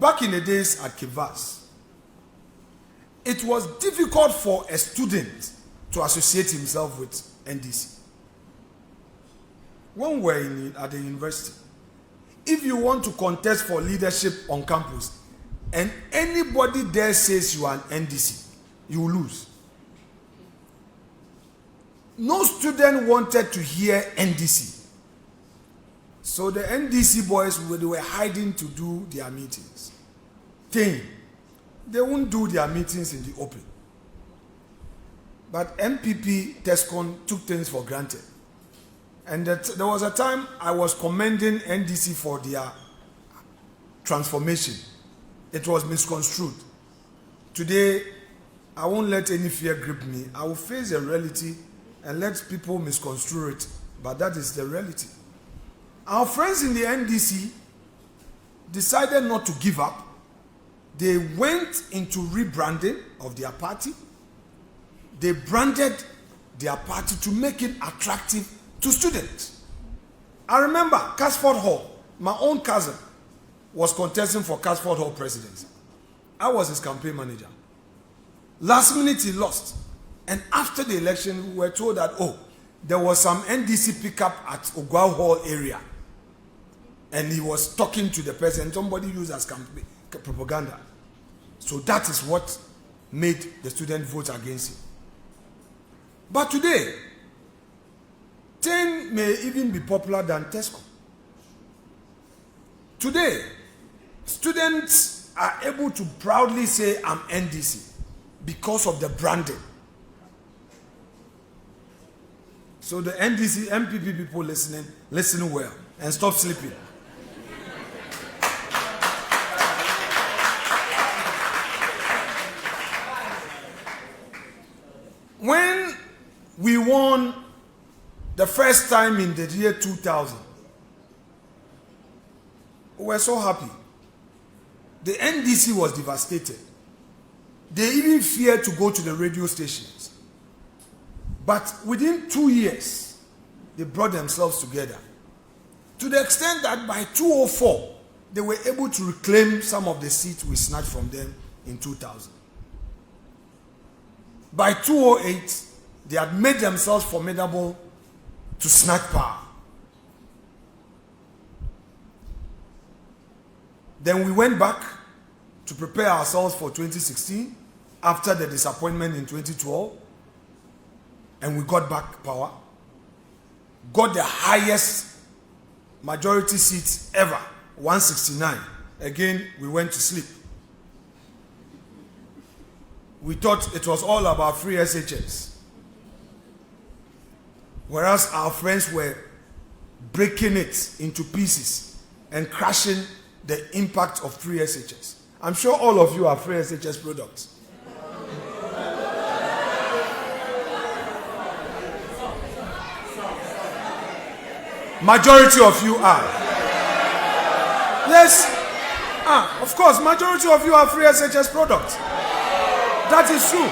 back in the days at Kivas, it was difficult for a student to associate himself with NDC. When we were at the university, if you want to contest for leadership on campus, and anybody there says you are an NDC, you will lose. No student wanted to hear NDC. So the NDC boys, they were hiding to do their meetings. They won't do their meetings in the open. But NPP, TESCON took things for granted. And there was a time I was commending NDC for their transformation. It was misconstrued. Today, I won't let any fear grip me. I will face the reality and let people misconstrue it. But that is the reality. Our friends in the NDC decided not to give up. They went into rebranding of their party. They branded their party to make it attractive to students. I remember Casford Hall, my own cousin, was contesting for Casford Hall presidency. I was his campaign manager. Last minute he lost. And after the election, we were told that, there was some NDC pickup at Ogwa Hall area. And he was talking to the president. Somebody used as campaign propaganda. So that is what made the student vote against him. But today, 10 may even be popular than TESCO. Today, students are able to proudly say, I'm NDC, because of the branding. So the NDC, NPP people listening, listen well and stop sleeping. When we won the first time in the year 2000, we were so happy. The NDC was devastated. They even feared to go to the radio stations. But within 2 years, they brought themselves together. To the extent that by 2004, they were able to reclaim some of the seats we snatched from them in 2000. By 2008, they had made themselves formidable to snatch power. Then we went back to prepare ourselves for 2016 after the disappointment in 2012, and we got back power, got the highest majority seats ever, 169. Again, we went to sleep. We thought it was all about free SHS. Whereas our friends were breaking it into pieces and crashing the impact of free SHS. I'm sure all of you are free SHS products. Majority of you are. Yes. Of course, majority of you are free SHS products. That is true.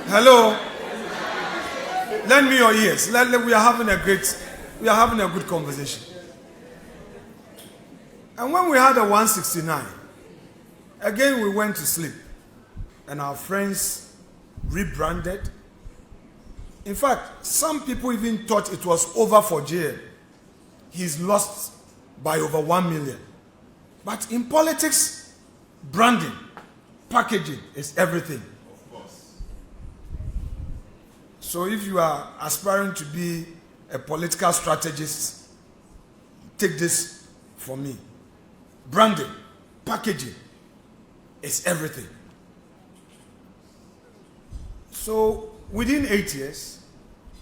Hello. Lend me your ears. We are having a good conversation. And when we had a 169, again we went to sleep. And our friends rebranded. In fact, some people even thought it was over for JL. He's lost by over 1 million. But in politics, branding, packaging is everything. Of course. So if you are aspiring to be a political strategist, take this from me. Branding, packaging is everything. So within 8 years,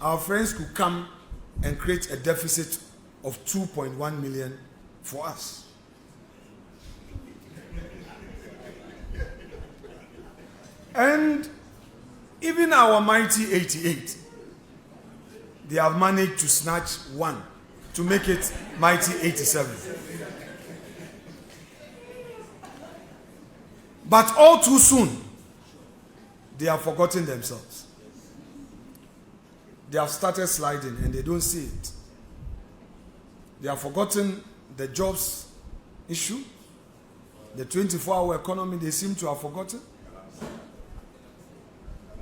our friends could come and create a deficit of 2.1 million for us. And even our mighty 88, they have managed to snatch one to make it mighty 87. But all too soon, they have forgotten themselves. they have started sliding and they don't see it. They have forgotten the jobs issue, the 24-hour economy they seem to have forgotten.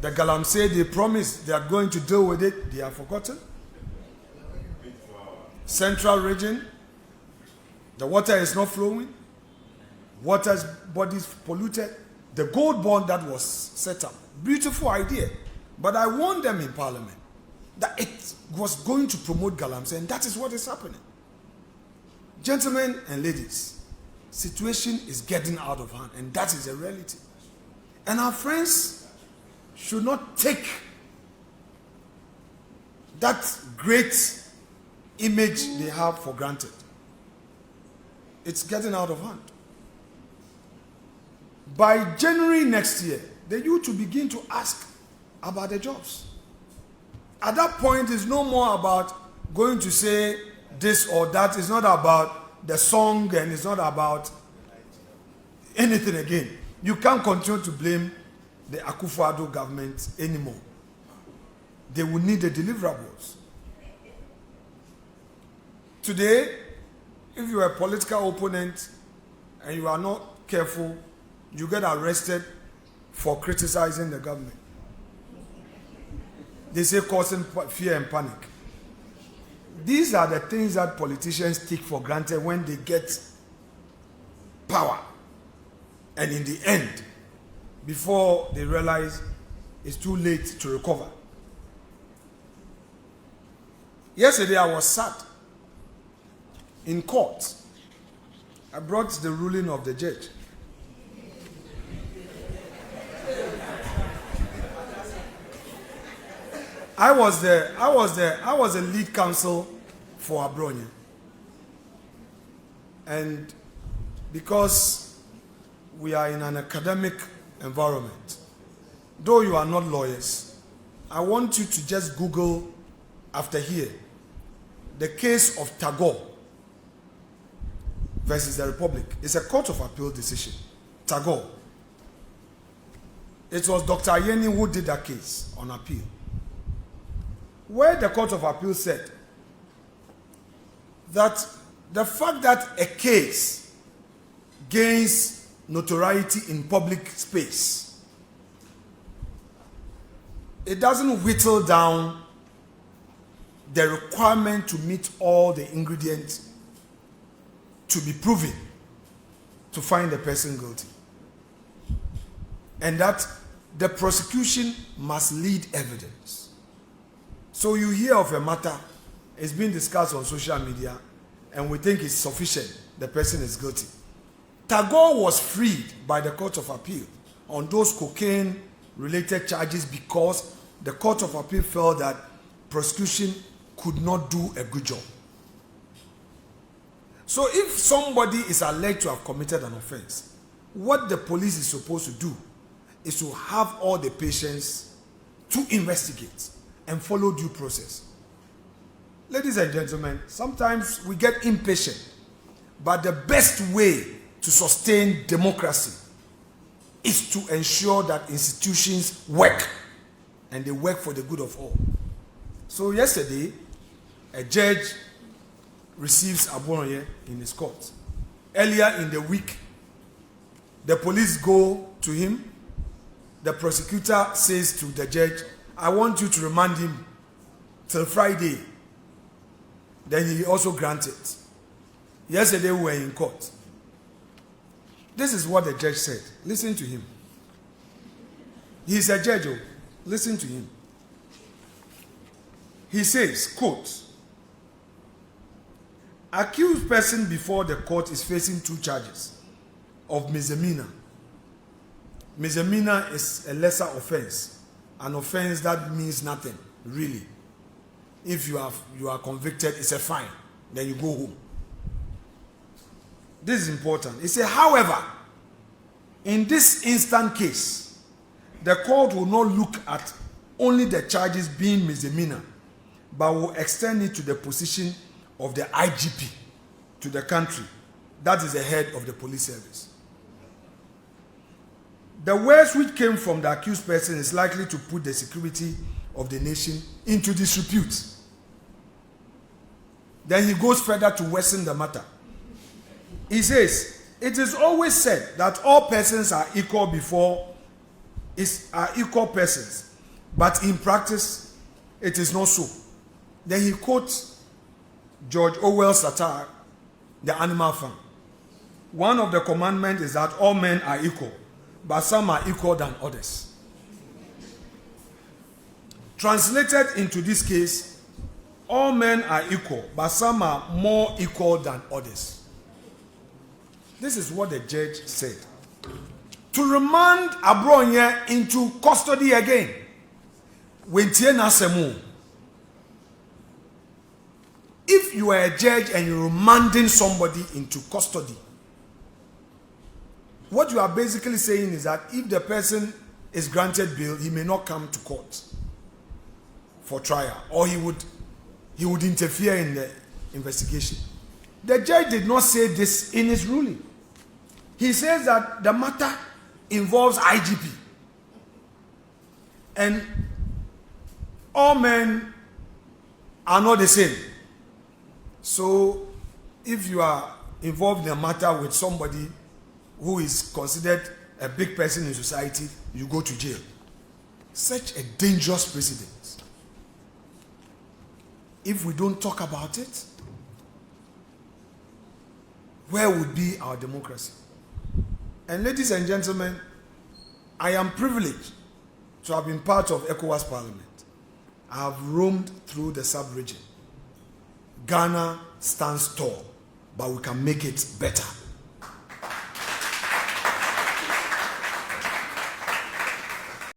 The Galamsey they promised they are going to deal with it, they have forgotten. Central region, the water is not flowing, water's bodies polluted. The gold bond that was set up, beautiful idea, but I warned them in Parliament that it was going to promote Galamsey, and that is what is happening. Gentlemen and ladies, situation is getting out of hand, and that is a reality. And our friends should not take that great image they have for granted. It's getting out of hand. By January next year, the youth will begin to ask about the jobs. At that point, it's no more about going to say this or that. It's not about the song and it's not about anything again. You can't continue to blame the Akufo-Addo government anymore. They will need the deliverables. Today, if you are a political opponent and you are not careful, you get arrested for criticizing the government. They say causing fear and panic. These are the things that politicians take for granted when they get power. And in the end, before they realize it's too late to recover. Yesterday I was sad. In court, I brought the ruling of the judge. I was the lead counsel for Abronya. And because we are in an academic environment, though you are not lawyers, I want you to just Google after here the case of Tagore versus the Republic. It's a court of appeal decision. Tagore. It was Dr. Ayeni who did that case on appeal, where the Court of Appeal said that the fact that a case gains notoriety in public space, it doesn't whittle down the requirement to meet all the ingredients to be proven to find the person guilty. And that the prosecution must lead evidence. So you hear of a matter, it's being discussed on social media, and we think it's sufficient, the person is guilty. Tagore was freed by the Court of Appeal on those cocaine-related charges because the Court of Appeal felt that prosecution could not do a good job. So if somebody is alleged to have committed an offense, what the police is supposed to do is to have all the patience to investigate and follow due process. Ladies and gentlemen, sometimes we get impatient, but the best way to sustain democracy is to ensure that institutions work, and they work for the good of all. So yesterday, a judge receives Abonye in his court. Earlier in the week, the police go to him. The prosecutor says to the judge, I want you to remand him till Friday. Then he also granted. Yesterday we were in court. This is what the judge said. Listen to him. He's a judge. Listen to him. He says, quote, accused person before the court is facing 2 charges of misdemeanor. Misdemeanor is a lesser offense, an offense that means nothing, really. If you are convicted, it's a fine, then you go home. This is important. It says, however, in this instant case, the court will not look at only the charges being misdemeanor, but will extend it to the position of the IGP to the country. That is the head of the police service. The words which came from the accused person is likely to put the security of the nation into disrepute. Then he goes further to worsen the matter. He says, it is always said that all persons are equal are equal persons, but in practice, it is not so. Then he quotes George Orwell's satire, The Animal Farm. One of the commandments is that all men are equal, but some are equal than others. Translated into this case, all men are equal, but some are more equal than others. This is what the judge said. To remand Abronye into custody again. If you are a judge and you're remanding somebody into custody, what you are basically saying is that if the person is granted bail, he may not come to court for trial, or he would interfere in the investigation. The judge did not say this in his ruling. He says that the matter involves IGP. And all men are not the same. So if you are involved in a matter with somebody who is considered a big person in society, you go to jail. Such a dangerous precedent. If we don't talk about it, where would be our democracy? And ladies and gentlemen, I am privileged to have been part of ECOWAS Parliament. I have roamed through the sub-region. Ghana stands tall, but we can make it better.